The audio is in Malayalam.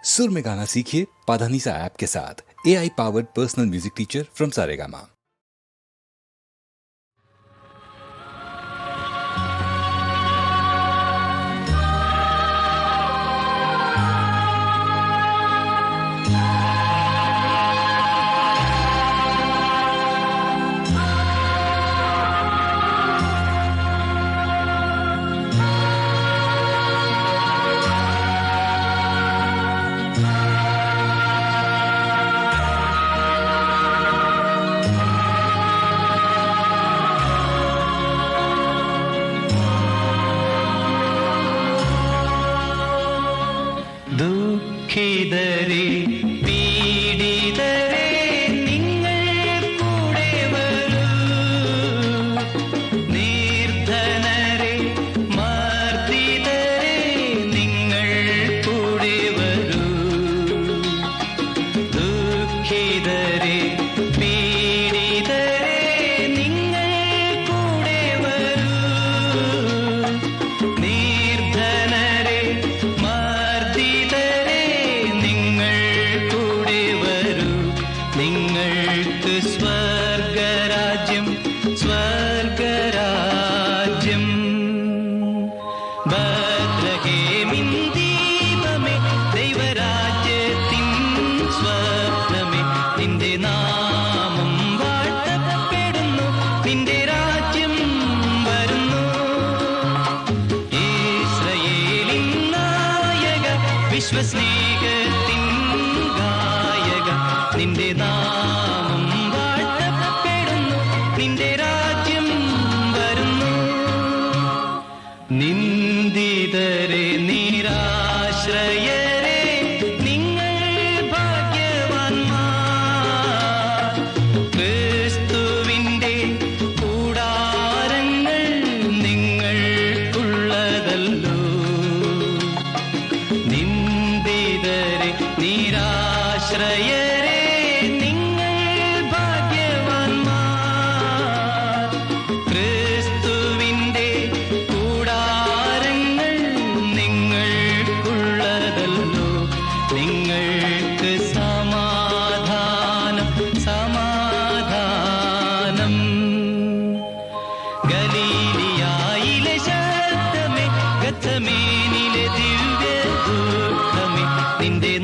सुर में गाना सीखिए पाधानीसा ऐप के साथ। AI powered personal music teacher from Saregama. ദുഃഖിതരെ പീഡിതരെ നിങ്ങൾ കൂടെ വരൂ, നിർധനരെ മർദ്ദിതരെ നിങ്ങൾ കൂടെ വരൂ, ദുഃഖിതരെ പീഡിതരെ നിങ്ങൾ കൂടെ വരൂ, നിർധനരെ നിങ്ങൾക്ക് സ്വർഗരാജ്യം സ്വർഗരാജ്യം. ബത്ലഹേമിൻ ദീപമേ ദൈവരാജ്യത്തിൻ സ്വപ്നമേ, നിന്റെ നാമം വാഴ്ത്തപ്പെടുന്നു, നിന്റെ രാജ്യം വരുന്നു. ഇസ്രായേലിൻ നായക വിശ്വസ്നേഹത്തിൻ ഗായക, നിന്റെ നാമം വാഴ്ത്തപ്പെടുന്നു, നിന്റെ രാജ്യം വരുന്നു. നിന്ദിതരെ നിരാശ്രയരെ നിങ്ങൾ ഭാഗ്യവാന്മാർ, ക്രിസ്തുവിന്റെ കൂടാരങ്ങൾ നിങ്ങൾക്കുള്ളതല്ലോ. നിന്ദിതരെ നിരാശ്രയരെ നിങ്ങൾ ഭാഗ്യവാന്മാർ, ക്രിസ്തുവിന്റെ കൂടാരങ്ങൾ നിങ്ങൾക്കുള്ളതല്ലോ. നിങ്ങൾക്ക് സമാധാനം സമാധാനം. ഗലീലിയായിലെ ശബ്ദമേ, ഗത്സമേനിലെ ദിവ്യ ദുഃഖമേ, നിന്റെ